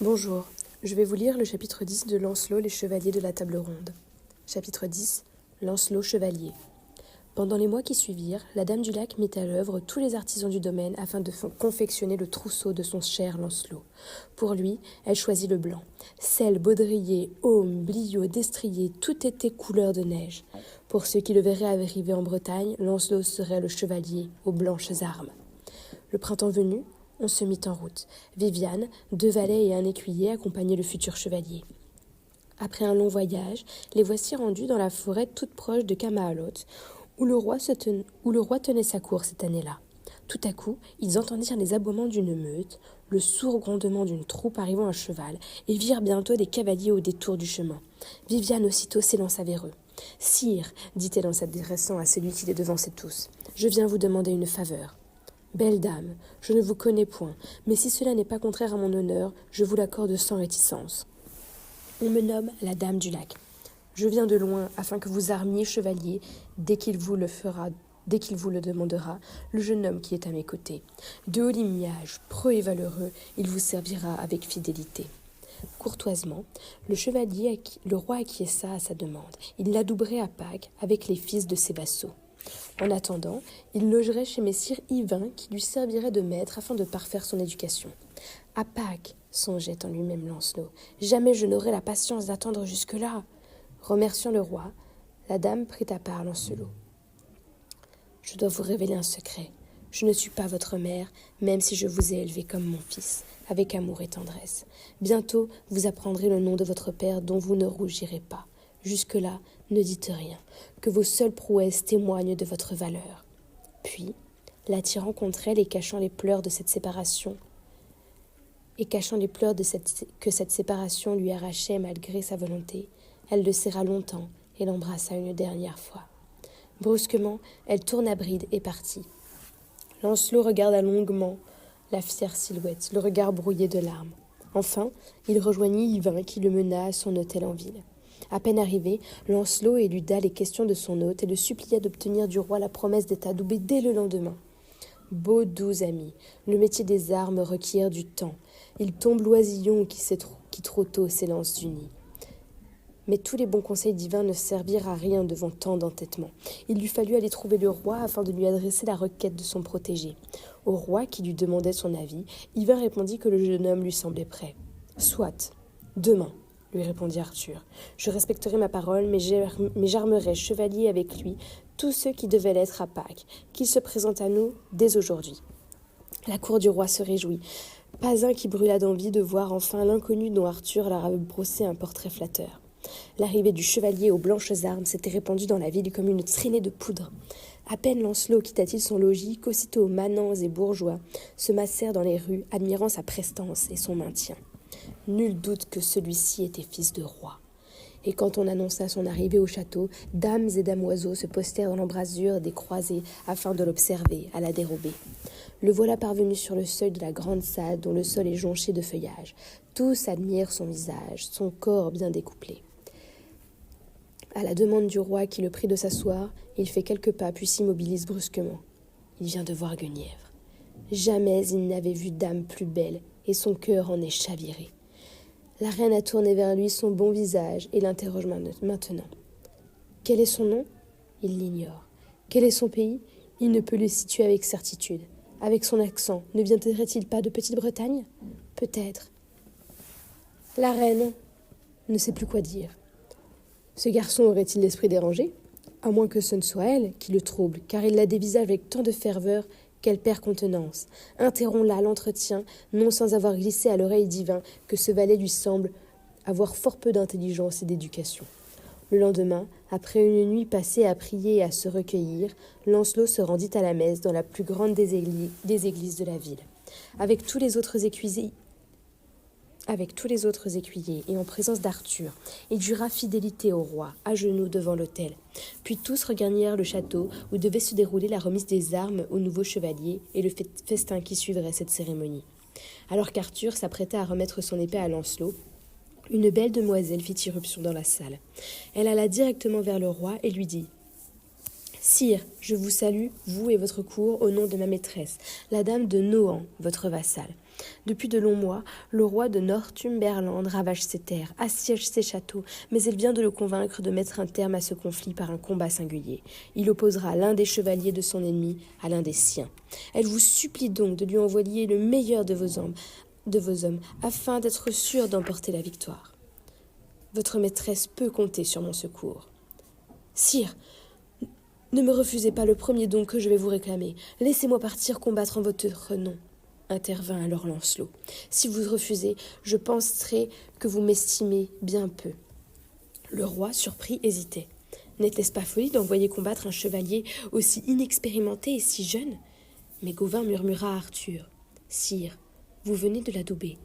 Bonjour, je vais vous lire le chapitre 10 de Lancelot, les chevaliers de la table ronde. Chapitre 10, Lancelot chevalier. Pendant les mois qui suivirent, la Dame du Lac mit à l'œuvre tous les artisans du domaine afin de confectionner le trousseau de son cher Lancelot. Pour lui, elle choisit le blanc. Selle, baudrier, aume, bliot, destrier, tout était couleur de neige. Pour ceux qui le verraient arriver en Bretagne, Lancelot serait le chevalier aux blanches armes. Le printemps venu, on se mit en route. Viviane, 2 valets et un écuyer accompagnaient le futur chevalier. Après un long voyage, les voici rendus dans la forêt toute proche de Camahalote, où le roi tenait sa cour cette année-là. Tout à coup, ils entendirent les aboiements d'une meute, le sourd grondement d'une troupe arrivant à cheval, et virent bientôt des cavaliers au détour du chemin. Viviane aussitôt s'élança vers eux. « Sire, dit-elle en s'adressant à celui qui les devançait tous, je viens vous demander une faveur. » « Belle dame, je ne vous connais point, mais si cela n'est pas contraire à mon honneur, je vous l'accorde sans réticence. On me nomme la Dame du Lac. Je viens de loin afin que vous armiez chevalier dès qu'il vous le demandera, le jeune homme qui est à mes côtés. De haut lignage, preux et valeureux, il vous servira avec fidélité. » Courtoisement, le roi acquiesça à sa demande. Il l'adouberait à Pâques avec les fils de ses vassaux. En attendant, il logerait chez messire Yvain qui lui servirait de maître afin de parfaire son éducation. À Pâques, songeait en lui-même Lancelot, jamais je n'aurai la patience d'attendre jusque-là. Remerciant le roi, la dame prit à part Lancelot. Je dois vous révéler un secret. Je ne suis pas votre mère, même si je vous ai élevé comme mon fils, avec amour et tendresse. Bientôt, vous apprendrez le nom de votre père dont vous ne rougirez pas. Jusque-là, ne dites rien, que vos seules prouesses témoignent de votre valeur. Puis, l'attirant contre elle et cachant les pleurs de cette séparation, que cette séparation lui arrachait malgré sa volonté, elle le serra longtemps et l'embrassa une dernière fois. Brusquement, elle tourna bride et partit. Lancelot regarda longuement la fière silhouette, le regard brouillé de larmes. Enfin, il rejoignit Yvain qui le mena à son hôtel en ville. À peine arrivé, Lancelot éluda les questions de son hôte et le supplia d'obtenir du roi la promesse d'être adoubé dès le lendemain. Beaux doux amis, le métier des armes requiert du temps. Il tombe l'oisillon qui trop tôt s'élance du nid. Mais tous les bons conseils divins ne servirent à rien devant tant d'entêtement. Il lui fallut aller trouver le roi afin de lui adresser la requête de son protégé. Au roi qui lui demandait son avis, Yvain répondit que le jeune homme lui semblait prêt. « Soit, demain », lui répondit Arthur. « Je respecterai ma parole, mais j'armerai chevalier avec lui tous ceux qui devaient l'être à Pâques, qu'il se présente à nous dès aujourd'hui. » La cour du roi se réjouit. Pas un qui brûla d'envie de voir enfin l'inconnu dont Arthur leur avait brossé un portrait flatteur. L'arrivée du chevalier aux blanches armes s'était répandue dans la ville comme une traînée de poudre. À peine Lancelot quitta-t-il son logis qu'aussitôt manants et bourgeois se massèrent dans les rues, admirant sa prestance et son maintien. Nul doute que celui-ci était fils de roi. Et quand on annonça son arrivée au château, dames et damoiseaux se postèrent dans l'embrasure des croisées afin de l'observer à la dérobée. Le voilà parvenu sur le seuil de la grande salle dont le sol est jonché de feuillage. Tous admirent son visage, son corps bien découplé. À la demande du roi qui le prie de s'asseoir, il fait quelques pas puis s'immobilise brusquement. Il vient de voir Guenièvre. Jamais il n'avait vu dame plus belle et son cœur en est chaviré. La reine a tourné vers lui son bon visage et l'interroge maintenant. Quel est son nom ? Il l'ignore. Quel est son pays ? Il ne peut le situer avec certitude. Avec son accent, ne viendrait-il pas de Petite-Bretagne ? Peut-être. La reine ne sait plus quoi dire. Ce garçon aurait-il l'esprit dérangé ? À moins que ce ne soit elle qui le trouble, car il la dévisage avec tant de ferveur qu'elle perd contenance. Interrompt là l'entretien, non sans avoir glissé à l'oreille d'Yvain que ce valet lui semble avoir fort peu d'intelligence et d'éducation. Le lendemain, après une nuit passée à prier et à se recueillir, Lancelot se rendit à la messe dans la plus grande des églises de la ville. Avec tous les autres écuyers et en présence d'Arthur, il jura fidélité au roi, à genoux devant l'autel. Puis tous regagnèrent le château où devait se dérouler la remise des armes aux nouveaux chevaliers et le festin qui suivrait cette cérémonie. Alors qu'Arthur s'apprêtait à remettre son épée à Lancelot, une belle demoiselle fit irruption dans la salle. Elle alla directement vers le roi et lui dit « Sire, je vous salue, vous et votre cour, au nom de ma maîtresse, la dame de Nohant, votre vassale. Depuis de longs mois, le roi de Northumberland ravage ses terres, assiège ses châteaux, mais elle vient de le convaincre de mettre un terme à ce conflit par un combat singulier. Il opposera l'un des chevaliers de son ennemi à l'un des siens. Elle vous supplie donc de lui envoyer le meilleur de vos hommes, afin d'être sûr d'emporter la victoire. Votre maîtresse peut compter sur mon secours. Sire, ne me refusez pas le premier don que je vais vous réclamer. Laissez-moi partir combattre en votre nom, intervint alors Lancelot. Si vous refusez, je penserai que vous m'estimez bien peu. Le roi, surpris, hésitait. N'était-ce pas folie d'envoyer combattre un chevalier aussi inexpérimenté et si jeune? Mais Gawain murmura à Arthur. Sire, vous venez de l'adouber.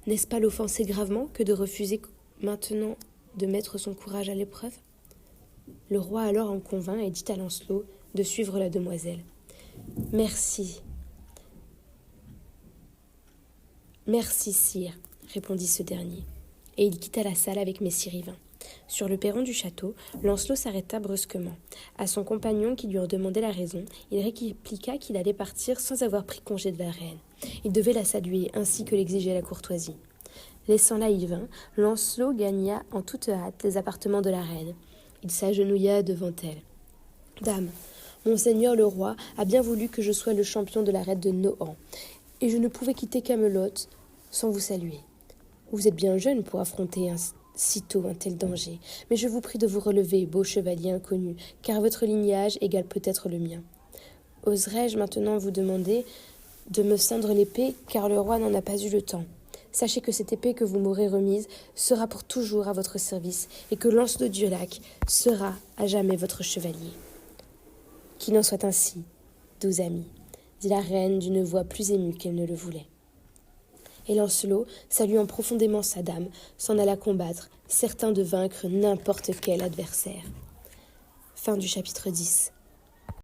N'est-ce pas l'offenser gravement que de refuser maintenant de mettre son courage à l'épreuve? Le roi alors en convint et dit à Lancelot de suivre la demoiselle. Merci, sire, répondit ce dernier, et il quitta la salle avec messire Yvain. Sur le perron du château, Lancelot s'arrêta brusquement. À son compagnon qui lui en demandait la raison, il répliqua qu'il allait partir sans avoir pris congé de la reine. Il devait la saluer ainsi que l'exigeait la courtoisie. Laissant là Yvain, Lancelot gagna en toute hâte les appartements de la reine. Il s'agenouilla devant elle. « Dame, monseigneur le roi a bien voulu que je sois le champion de la reine de Nohant, et je ne pouvais quitter Camelot sans vous saluer. Vous êtes bien jeune pour affronter sitôt un tel danger, mais je vous prie de vous relever, beau chevalier inconnu, car votre lignage égale peut-être le mien. Oserais-je maintenant vous demander de me ceindre l'épée, car le roi n'en a pas eu le temps. Sachez que cette épée que vous m'aurez remise sera pour toujours à votre service, et que Lancelot du Lac sera à jamais votre chevalier. Qu'il en soit ainsi, doux amis, dit la reine d'une voix plus émue qu'elle ne le voulait. Et Lancelot, saluant profondément sa dame, s'en alla combattre, certain de vaincre n'importe quel adversaire. Fin du chapitre 10.